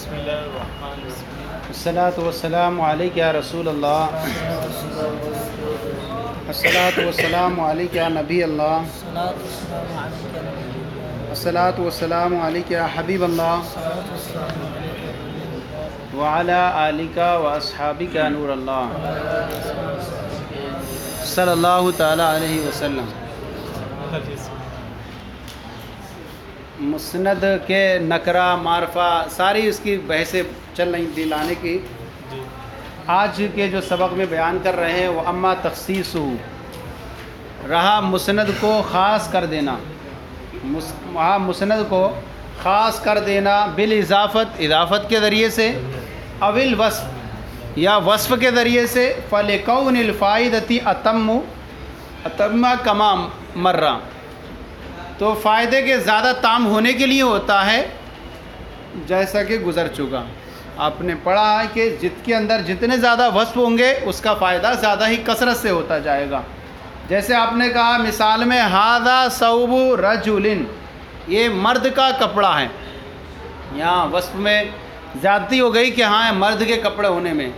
بسم اللہ الرحمن الرحیم۔ الصلاۃ والسلام علیک یا رسول اللہ، الصلاۃ والسلام علیک یا نبی اللہ، الصلاۃ والسلام علیک یا حبیب اللہ، وعلی آلک و اصحابک نور اللہ، صلی اللہ تعالی علیہ وسلم۔ مسند کے نکرہ معرفہ ساری اس کی بحثیں چل رہی تھی لانے کی۔ آج کے جو سبق میں بیان کر رہے ہیں وہ اما تخصیص رہا مسند کو خاص کر دینا، مسند کو خاص کر دینا بالاضافت، اضافت کے ذریعے سے، اول وصف یا وصف کے ذریعے سے، فلکون الفائدتی اتم کما مرہ، تو فائدے کے زیادہ تام ہونے کے لیے ہوتا ہے جیسا کہ گزر چکا۔ آپ نے پڑھا ہے کہ جت کے اندر جتنے زیادہ وصف ہوں گے اس کا فائدہ زیادہ ہی کثرت سے ہوتا جائے گا۔ جیسے آپ نے کہا مثال میں ھذا ثوب رجل، یہ مرد کا کپڑا ہے، یہاں وصف میں زیادتی ہو گئی کہ ہاں مرد کے کپڑے ہونے میں۔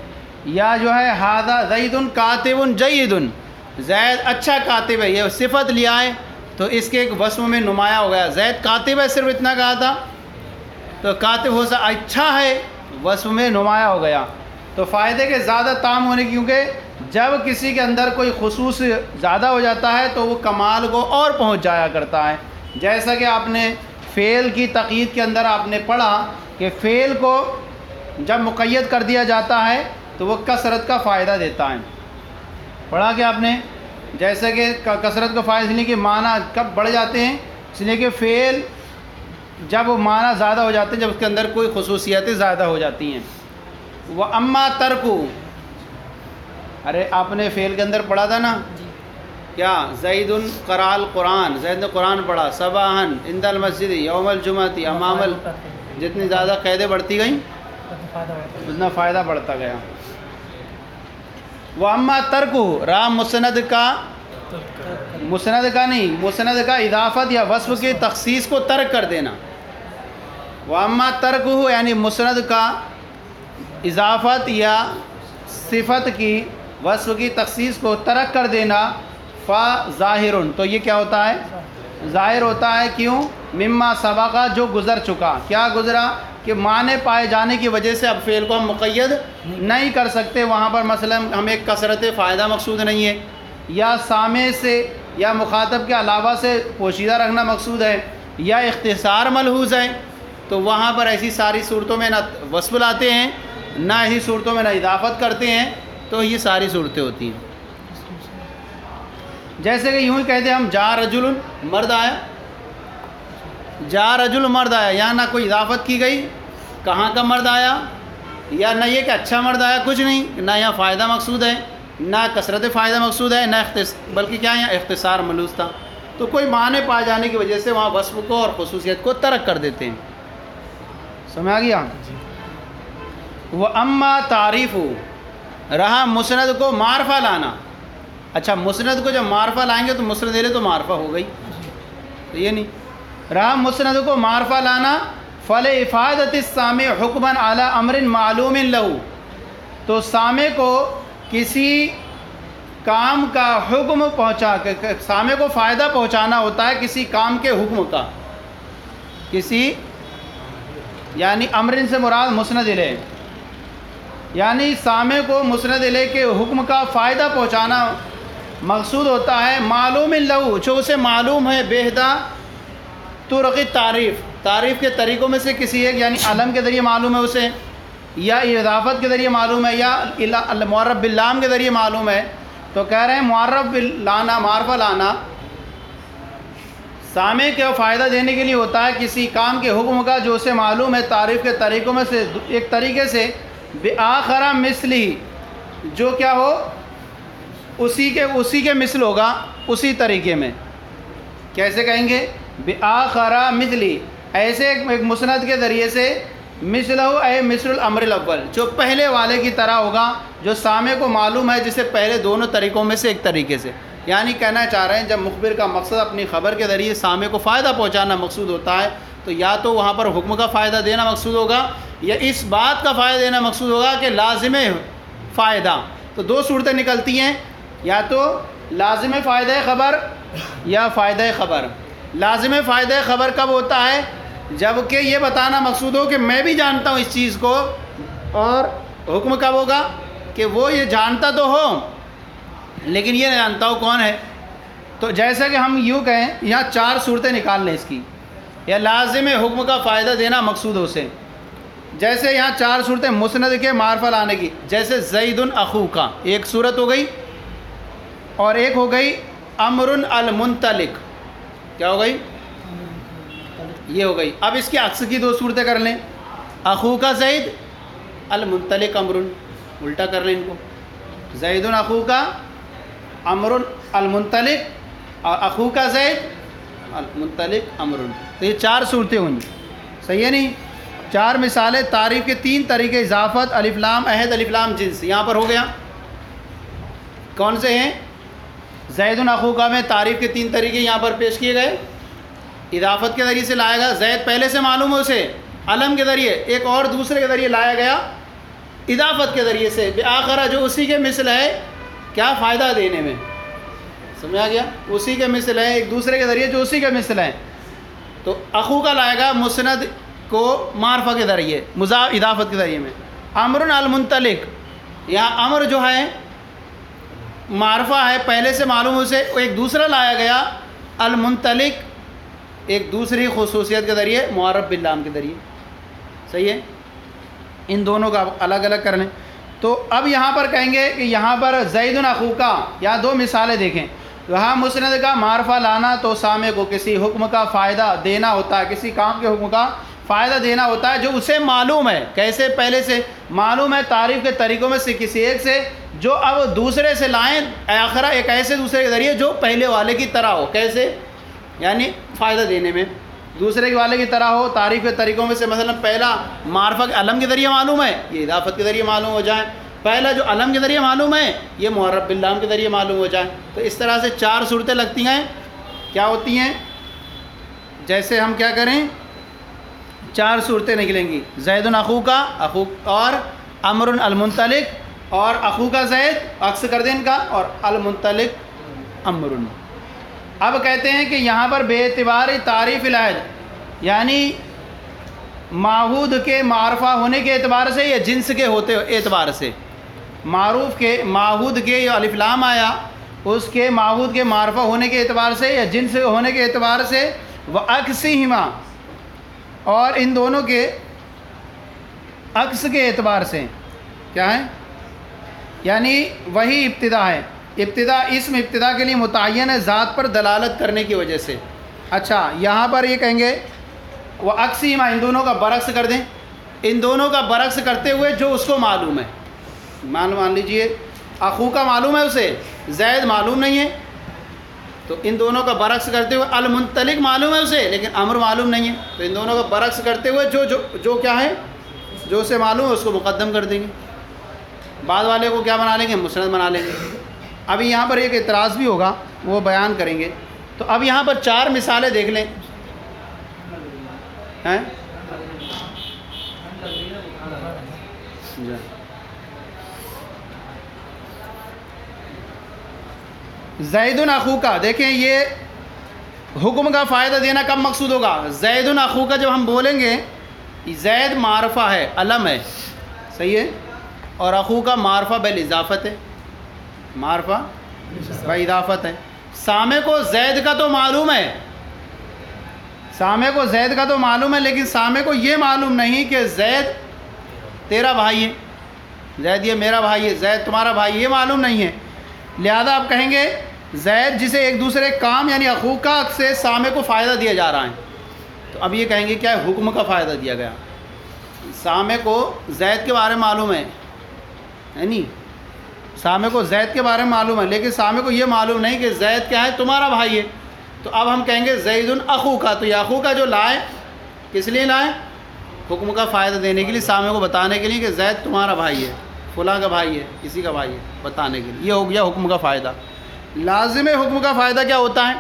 یا جو ہے ھذا زید کاتب جید، زید اچھا کاتب ہے، یہ صفت لیا ہے تو اس کے ایک وصف میں نمایاں ہو گیا۔ زید کاتب ہے صرف اتنا کہا تھا تو کاتب ہو سکتا اچھا ہے، وصف میں نمایاں ہو گیا۔ تو فائدے کے زیادہ تام ہونے کیونکہ جب کسی کے اندر کوئی خصوص زیادہ ہو جاتا ہے تو وہ کمال کو اور پہنچ جایا کرتا ہے۔ جیسا کہ آپ نے فعل کی تقیید کے اندر آپ نے پڑھا کہ فعل کو جب مقید کر دیا جاتا ہے تو وہ کثرت کا فائدہ دیتا ہے۔ پڑھا کہ آپ نے جیسے کہ کثرت کا فائدہ اس لیے کہ معنی کب بڑھ جاتے ہیں، اس لیے کہ فعل جب معنی زیادہ ہو جاتے ہیں، جب اس کے اندر کوئی خصوصیتیں زیادہ ہو جاتی ہیں۔ وہ اما ترکو، ارے آپ نے فعل کے اندر پڑھا تھا نا کیا، زید قرأ القرآن، زید نے قرآن پڑھا، صباحً عند المسجد یوم الجمعۃ امام جتنی زیادہ قیدیں بڑھتی گئیں اتنا فائدہ بڑھتا گیا۔ وہ اما ترکو رہا مسند کا نہیں، مسند کا اضافت یا وصف کی تخصیص کو ترک کر دینا۔ وہ اما ترکو یعنی مسند کا اضافت یا صفت کی وصف کی تخصیص کو ترک کر دینا، فظاہر، تو یہ کیا ہوتا ہے، ظاہر ہوتا ہے۔ کیوں؟ مما سبقہ، جو گزر چکا۔ کیا گزرا کہ معنی پائے جانے کی وجہ سے اب فعل کو ہم مقید نہیں کر سکتے، وہاں پر مثلا ہمیں کثرت فائدہ مقصود نہیں ہے، یا سامع سے یا مخاطب کے علاوہ سے پوشیدہ رکھنا مقصود ہے، یا اختصار ملحوظ ہے، تو وہاں پر ایسی ساری صورتوں میں نہ وصف لاتے ہیں، نہ ایسی صورتوں میں نہ اضافت کرتے ہیں، تو یہ ساری صورتیں ہوتی ہیں۔ جیسے کہ یوں ہی کہتے ہیں ہم جا رجل، مرد آیا، جا رجل مرد آیا، یہاں نہ کوئی اضافت کی گئی کہاں کا مرد آیا، یا نہ یہ کہ اچھا مرد آیا، کچھ نہیں، نہ یہاں فائدہ مقصود ہے، نہ کثرت فائدہ مقصود ہے، نہ بلکہ کیا یہاں اختصار ملحوظ تھا۔ تو کوئی معنی پائے جانے کی وجہ سے وہاں وصف کو اور خصوصیت کو ترک کر دیتے ہیں۔ سمجھ آ گیا؟ وہ اما تعریف رہا مسند کو معرفہ لانا۔ اچھا مسند کو جب معرفہ لائیں گے تو مسند لے تو معرفہ ہو گئی، تو یہ نہیں رہا مسند کو معرفہ لانا، فلافادۃ السامع حکماً علی امر معلوم لہ، تو سامع کو کسی کام کا حکم پہنچا کے، سامع کو فائدہ پہنچانا ہوتا ہے کسی کام کے حکم کا، کسی یعنی امرن سے مراد مسند الیہ، یعنی سامع کو مسند الیہ کے حکم کا فائدہ پہنچانا مقصود ہوتا ہے، معلوم لہ، جو اسے معلوم ہے، بہدہ طرق تعریف کے طریقوں میں سے کسی ایک، یعنی علم کے ذریعے معلوم ہے اسے، یا اضافت کے ذریعے معلوم ہے، یا معرف باللام کے ذریعے معلوم ہے۔ تو کہہ رہے ہیں معرف لانا، معرفہ لانا سامع کو فائدہ دینے کے لیے ہوتا ہے کسی کام کے حکم کا جو اسے معلوم ہے تعریف کے طریقوں میں سے ایک طریقے سے، بآخر مثلی، جو کیا ہو اسی کے مثل ہوگا، اسی طریقے میں۔ کیسے کہیں گے؟ بآخر مثلی، ایسے ایک مسند کے ذریعے سے، مثلہ اے مثل الامر الاول، جو پہلے والے کی طرح ہوگا، جو سامع کو معلوم ہے جسے پہلے دونوں طریقوں میں سے ایک طریقے سے۔ یعنی کہنا چاہ رہے ہیں جب مخبر کا مقصد اپنی خبر کے ذریعے سامع کو فائدہ پہنچانا مقصود ہوتا ہے تو یا تو وہاں پر حکم کا فائدہ دینا مقصود ہوگا، یا اس بات کا فائدہ دینا مقصود ہوگا کہ لازم فائدہ. تو دو صورتیں نکلتی ہیں، یا تو لازم فائدہ خبر یا فائدہ خبر. لازم فائدہ خبر کب ہوتا ہے؟ جب کہ یہ بتانا مقصود ہو کہ میں بھی جانتا ہوں اس چیز کو. اور حکم کب ہوگا؟ کہ وہ یہ جانتا تو ہو لیکن یہ نہیں جانتا ہو کون ہے. تو جیسا کہ ہم یوں کہیں، یہاں 4 صورتیں نکال لیں اس کی، یا لازم حکم کا فائدہ دینا مقصود ہو سے. جیسے یہاں 4 صورتیں مسند کے معرفہ لانے کی، جیسے زید اخوک کا ایک صورت ہو گئی، اور ایک ہو گئی امر المنطلق. کیا ہو گئی؟ یہ ہو گئی. اب اس کے عکس کی 2 صورتیں کر لیں، اخوک زید المنطلق امر. الٹا کر لیں ان کو، زید اخوک امر المنطلق اور اخوک زید المنطلق امر. تو یہ 4 صورتیں ہوئیں. صحیح ہے نہیں؟ 4 مثالیں تعریف کے 3 طریقے، اضافت، الف لام عہد، الف لام جنس. یہاں پر ہو گیا. کون سے ہیں؟ زید اخوک میں تعریف کے 3 طریقے یہاں پر پیش کیے گئے. اضافت کے ذریعے سے لایا گیا، زید پہلے سے معلوم ہے اسے، علم کے ذریعے، ایک اور دوسرے کے ذریعے لایا گیا اضافت کے ذریعے سے، بآخرہ جو اسی کے مثل ہے، کیا فائدہ دینے میں. سمجھا گیا؟ اسی کے مثل ہے، ایک دوسرے کے ذریعے جو اسی کے مثل ہے. تو اخو کا لائے گا مسند کو معرفہ کے ذریعے، اضافت کے ذریعے میں. امر المنطلق، یہاں امر جو ہے معرفہ ہے، پہلے سے معلوم اسے، ایک دوسرا لایا گیا المنطلق، ایک دوسری خصوصیت کے ذریعے، معرف باللام کے ذریعے. صحیح ہے؟ ان دونوں کا الگ الگ کر لیں. تو اب یہاں پر کہیں گے کہ یہاں پر زید اخوک، یا 2 مثالیں دیکھیں. وہاں مسند کا معرفہ لانا تو سامع کو کسی حکم کا فائدہ دینا ہوتا ہے، کسی کام کے حکم کا فائدہ دینا ہوتا ہے جو اسے معلوم ہے. کیسے؟ پہلے سے معلوم ہے تعریف کے طریقوں میں سے کسی ایک سے، جو اب دوسرے سے لائیں آخرہ ایک ایسے دوسرے کے ذریعے جو پہلے والے کی طرح ہو. کیسے؟ یعنی فائدہ دینے میں دوسرے کے والے کی طرح ہو. تعریف کے طریقوں میں سے مثلا پہلا معرفہ کے علم کے ذریعے معلوم ہے، یہ اضافت کے ذریعے معلوم ہو جائے. پہلا جو علم کے ذریعے معلوم ہے، یہ معرف باللام کے ذریعے معلوم ہو جائے. تو اس طرح سے 4 صورتیں لگتی ہیں. کیا ہوتی ہیں؟ جیسے ہم کیا کریں، 4 صورتیں نکلیں گی، زید اخوک اور امر المنطلق اور اخوک زید عکس کر دیں ان کا، اور المنطلق امر. اب کہتے ہیں کہ یہاں پر بے اعتبار تعریف العہد، یعنی معہود کے معرفہ ہونے کے اعتبار سے یا جنس کے ہوتے اعتبار سے. معروف کے معہود کے یا الف لام آیا، اس کے معہود کے معرفہ ہونے کے اعتبار سے یا جنس ہونے کے اعتبار سے، وعکسہما، اور ان دونوں کے عکس کے اعتبار سے. کیا ہے؟ یعنی وہی ابتدا ہے. ابتدا اسم ابتدا کے لیے متعین ہے ذات پر دلالت کرنے کی وجہ سے. اچھا، یہاں پر یہ کہیں گے وہ عکسہما، ان دونوں کا برعکس کر دیں. ان دونوں کا برعکس کرتے ہوئے جو اس کو معلوم ہے، مان لیجئے اخو کا معلوم ہے اسے، زید معلوم نہیں ہے، تو ان دونوں کا برعکس کرتے ہوئے المنطلق معلوم ہے اسے لیکن امر معلوم نہیں ہے. تو ان دونوں کا برعکس کرتے ہوئے جو کیا ہے، جو اسے معلوم ہے اس کو مقدم کر دیں گے. بعد والے کو کیا بنا لیں گے؟ مسند بنا لیں گے. ابھی یہاں پر ایک اعتراض بھی ہوگا، وہ بیان کریں گے. تو اب یہاں پر 4 مثالیں دیکھ لیں. ہیں زید اخوک، دیکھیں یہ حکم کا فائدہ دینا کب مقصود ہوگا؟ زید اخوک جب ہم بولیں گے، زید معرفہ ہے، علم ہے، صحیح ہے، اور اخوک معرفہ بالاضافت ہے، معرفہ بالاضافت ہے. سامع کو زید کا تو معلوم ہے، سامع کو زید کا تو معلوم ہے، لیکن سامع کو یہ معلوم نہیں کہ زید تیرا بھائی ہے، زید یہ میرا بھائی ہے، زید تمہارا بھائی، یہ معلوم نہیں ہے. لہذا آپ کہیں گے زید جسے ایک دوسرے کام یعنی اخوک سے سامع کو فائدہ دیا جا رہا ہے. تو اب یہ کہیں گے کیا ہے؟ حکم کا فائدہ دیا گیا. سامع کو زید کے بارے میں معلوم ہے نہیں، سامع کو زید کے بارے میں معلوم ہے، لیکن سامع کو یہ معلوم نہیں کہ زید کیا ہے؟ تمہارا بھائی ہے. تو اب ہم کہیں گے زید اخوک. تو یہ اخوک جو لائے کس لیے لائے؟ حکم کا فائدہ دینے کے لیے، سامع کو بتانے کے لیے کہ زید تمہارا بھائی ہے، فلاں کا بھائی ہے، کسی کا بھائی ہے، بتانے کے لیے. یہ ہو گیا حکم کا فائدہ. لازم حکم کا فائدہ کیا ہوتا ہے؟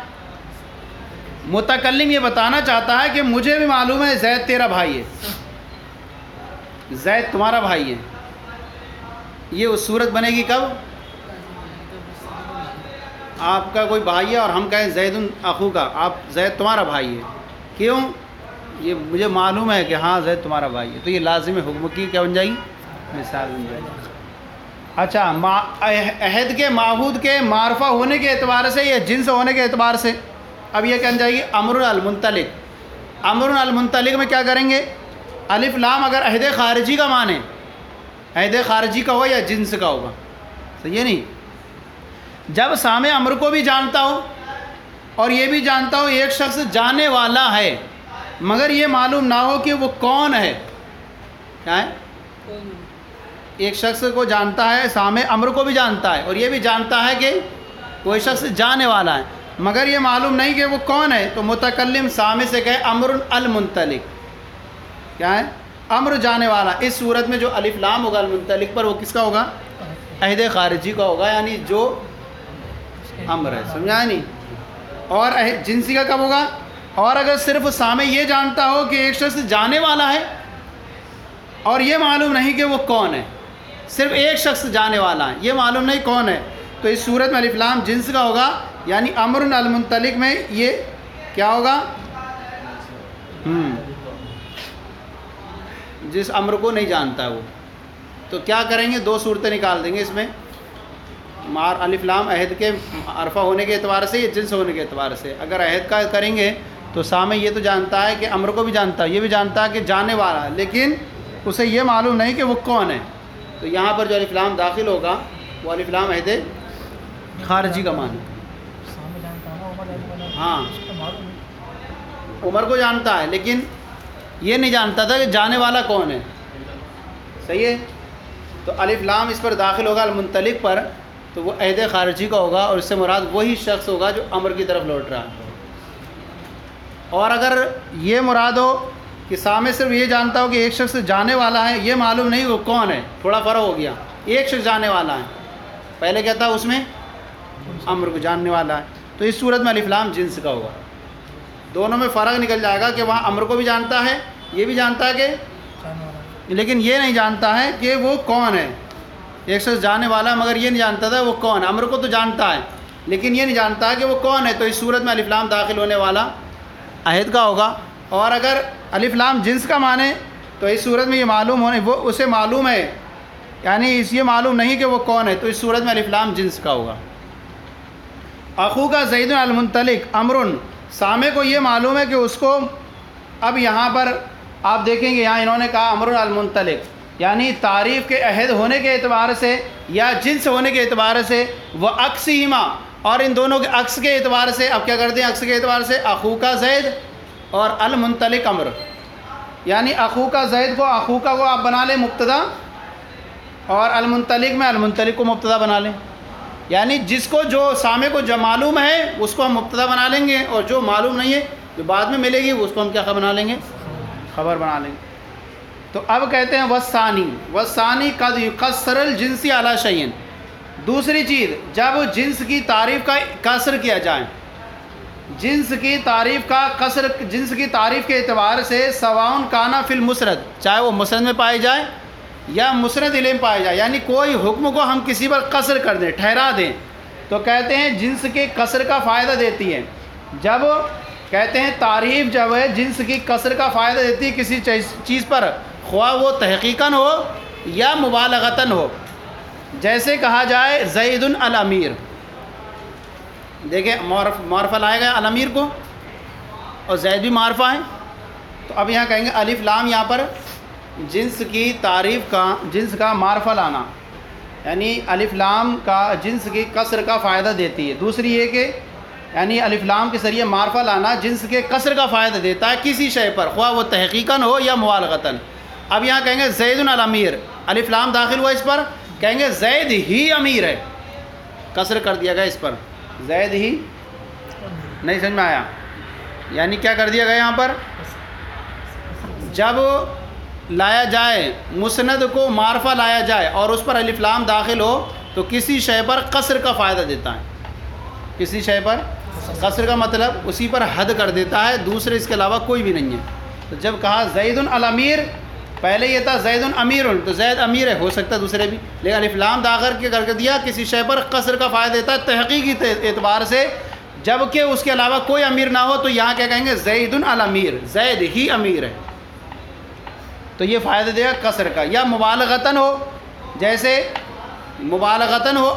متکلم یہ بتانا چاہتا ہے کہ مجھے بھی معلوم ہے زید تیرا بھائی ہے، زید تمہارا بھائی ہے، یہ اس صورت بنے گی کب؟ آپ کا کوئی بھائی ہے اور ہم کہیں زید اخو کا، آپ زید تمہارا بھائی ہے، کیوں؟ یہ مجھے معلوم ہے کہ ہاں زید تمہارا بھائی ہے، تو یہ لازم حکم کی کیا بن جائے گی؟ مثال بن جائے گی۔ اچھا، عہد کے معہود کے معرفہ ہونے کے اعتبار سے یا جنس ہونے کے اعتبار سے، اب یہ کہنا جائے گی امر المنطلق۔ امر المنطلق میں کیا کریں گے؟ الف لام اگر عہد خارجی کا مانے، عہد خارجی کا ہو یا جنس کا ہوگا، صحیح ہے نہیں؟ جب سامع امر کو بھی جانتا ہو اور یہ بھی جانتا ہو ایک شخص جانے والا ہے، مگر یہ معلوم نہ ہو کہ وہ کون ہے، کیا ہے؟ ایک شخص کو جانتا ہے، سامع امر کو بھی جانتا ہے اور یہ بھی جانتا ہے کہ کوئی شخص جانے والا ہے، مگر یہ معلوم نہیں کہ وہ کون ہے، تو متکلم سامع سے کہے امر المنطلق، کیا ہے؟ امر جانے والا۔ اس صورت میں جو الف لام ہوگا المنطلق پر، وہ کس کا ہوگا؟ عہد خارجی کا ہوگا، یعنی جو امر ہے، سمجھا نہیں؟ اور جنسی کا کب ہوگا؟ اور اگر صرف سامع یہ جانتا ہو کہ ایک شخص جانے والا ہے اور یہ معلوم نہیں کہ وہ کون ہے، صرف ایک شخص جانے والا ہے، یہ معلوم نہیں کون ہے، تو اس صورت میں الف لام جنس کا ہوگا، یعنی امر المنطلق میں یہ کیا ہوگا؟ جس امر کو نہیں جانتا وہ، تو کیا کریں گے؟ دو صورتیں نکال دیں گے اس میں، الف لام عہد کے عرفہ ہونے کے اعتبار سے یا جنس ہونے کے اعتبار سے۔ اگر عہد کا کریں گے تو سامع یہ تو جانتا ہے کہ امر کو بھی جانتا ہے، یہ بھی جانتا ہے کہ جانے والا ہے، لیکن اسے یہ معلوم نہیں کہ وہ کون ہے، تو یہاں پر جو الف لام داخل ہوگا وہ الف لام عہد خارجی کا معنی۔ ہاں، عمر کو جانتا ہے لیکن یہ نہیں جانتا تھا کہ جانے والا کون ہے، صحیح ہے؟ تو الف لام اس پر داخل ہوگا المنطلق پر، تو وہ عہد خارجی کا ہوگا اور اس سے مراد وہی شخص ہوگا جو امر کی طرف لوٹ رہا ہے۔ اور اگر یہ مراد ہو کہ سامع صرف یہ جانتا ہو کہ ایک شخص جانے والا ہے، یہ معلوم نہیں وہ کون ہے، تھوڑا فرق ہو گیا، ایک شخص جانے والا ہے، پہلے کہتا اس میں امر کو جاننے والا ہے، تو اس صورت میں الف لام جنس کا ہوگا۔ دونوں میں فرق نکل جائے گا کہ وہاں امر کو بھی جانتا ہے، یہ بھی جانتا ہے کہ، لیکن یہ نہیں جانتا ہے کہ وہ کون ہے، ایک شخص جانے والا مگر یہ نہیں جانتا تھا وہ کون ہے، امر کو تو جانتا ہے لیکن یہ نہیں جانتا ہے کہ وہ کون ہے، تو اس صورت میں الف لام داخل ہونے والا عہد کا ہوگا۔ اور اگر الف لام جنس کا مانے تو اس صورت میں یہ معلوم ہونے، وہ اسے معلوم ہے، یعنی یہ معلوم نہیں کہ وہ کون ہے، تو اس صورت میں الف لام جنس کا ہوگا۔ اخو کا زید المنطلق امر، سامع کو یہ معلوم ہے کہ اس کو، اب یہاں پر آپ دیکھیں گے یہاں انہوں نے کہا امر المنطلق، یعنی تعریف کے عہد ہونے کے اعتبار سے یا جنس ہونے کے اعتبار سے، وہ عکسہما، اور ان دونوں کے عکس کے اعتبار سے، اب کیا کرتے ہیں عکس کے اعتبار سے؟ اخو کا زید اور المنطلق امر، یعنی اخو کا زید کو، اخو کا کو آپ بنا لیں مبتدا، اور المنطلق میں المنطلق کو مبتدا بنا لیں، یعنی جس کو جو سامع کو جو معلوم ہے اس کو ہم مبتدا بنا لیں گے، اور جو معلوم نہیں ہے جو بعد میں ملے گی اس کو ہم کیا بنا لیں گے؟ خبر بنا لیں گے۔ تو اب کہتے ہیں والثانی قد یقصر الجنسی علی شیء، دوسری چیز جب جنس کی تعریف کا قصر کیا جائے، جنس کی تعریف کا قصر، جنس کی تعریف کے اعتبار سے سواء کانا فی المسند، چاہے وہ مسند میں پائے جائے یا مسند الیہ میں پائے جائے، یعنی کوئی حکم کو ہم کسی پر قصر کر دیں، ٹھہرا دیں، تو کہتے ہیں جنس کے قصر کا فائدہ دیتی ہے۔ جب کہتے ہیں تعریف جب ہے جنس کی قصر کا فائدہ دیتی ہے کسی چیز پر، خواہ وہ تحقیقاً ہو یا مبالغتاً ہو، جیسے کہا جائے زید الامیر، دیکھیں معرفہ لایا گیا الامیر کو اور زید بھی معرفہ ہے، تو اب یہاں کہیں گے الف لام یہاں پر جنس کی تعریف کا، جنس کا معرفہ لانا، یعنی الف لام کا جنس کی قصر کا فائدہ دیتی ہے۔ دوسری یہ کہ یعنی الف لام کے ذریعے معرفہ لانا جنس کے قصر کا فائدہ دیتا ہے کسی شے پر، خواہ وہ تحقیقاً ہو یا مبالغتاً۔ اب یہاں کہیں گے زید الامیر، الف لام داخل ہوا اس پر، کہیں گے زید ہی امیر ہے، قصر کر دیا گیا اس پر، زید ہی، نہیں سمجھ میں آیا؟ یعنی کیا کر دیا گیا یہاں پر؟ جب لایا جائے مسند کو معرفہ لایا جائے اور اس پر الف لام داخل ہو تو کسی شے پر قصر کا فائدہ دیتا ہے، کسی شے پر قصر کا مطلب اسی پر حد کر دیتا ہے، دوسرے اس کے علاوہ کوئی بھی نہیں ہے۔ تو جب کہا زید الامیر پہلے یہ تھا زید امیر، تو زید امیر ہے، ہو سکتا ہے دوسرے بھی، لیکن الف لام داخل کے کر کے دیا کسی شے پر قصر کا فائدہ دیتا ہے تحقیقی اعتبار سے، جبکہ اس کے علاوہ کوئی امیر نہ ہو تو یہاں کیا کہیں گے زید الامیر، زید ہی امیر ہے، تو یہ فائدہ دے گا قصر کا۔ یا مبالغتاً ہو، جیسے مبالغتاً ہو،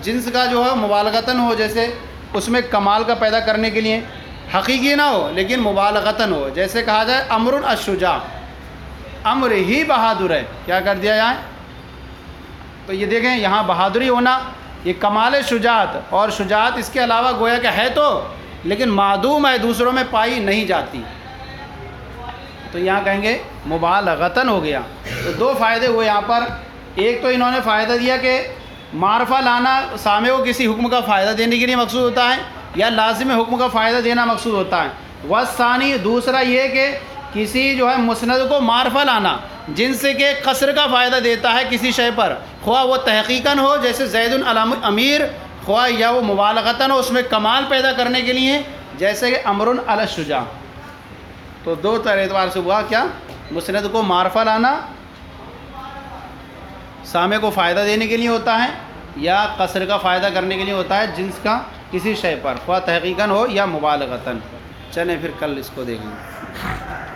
جنس کا جو ہے مبالغتاً ہو، جیسے اس میں کمال کا پیدا کرنے کے لیے، حقیقی نہ ہو لیکن مبالغتاً ہو، جیسے کہا جائے امر الشجاع، امر ہی بہادر ہے، کیا کر دیا جائے، تو یہ دیکھیں یہاں بہادری ہونا یہ کمال شجاعت، اور شجاعت اس کے علاوہ گویا کہ ہے تو لیکن معدوم ہے، دوسروں میں پائی نہیں جاتی، تو یہاں کہیں گے مبالغتاً ہو گیا۔ تو دو فائدے ہوئے یہاں پر، ایک تو انہوں نے فائدہ دیا کہ معرفہ لانا سامع کو کسی حکم کا فائدہ دینے کے لیے مقصود ہوتا ہے یا لازم حکم کا فائدہ دینا مقصود ہوتا ہے، والثانی دوسرا یہ کہ کسی جو ہے مسند کو معرفہ لانا جن سے کہ قصر کا فائدہ دیتا ہے کسی شے پر، خواہ وہ تحقیقاً ہو جیسے زید الامیر، خواہ یا وہ مبالغتاً ہو اس میں کمال پیدا کرنے کے لیے جیسے کہ امر علی الشجاع۔ تو دو اعتبار سے ہوا کیا، مسند کو معرفہ لانا سامع کو فائدہ دینے کے لیے ہوتا ہے یا قصر کا فائدہ کرنے کے لیے ہوتا ہے جنس کا کسی شے پر، خواہ تحقیقاً ہو یا مبالغتاً۔ چلیں پھر کل اس کو دیکھیں گے۔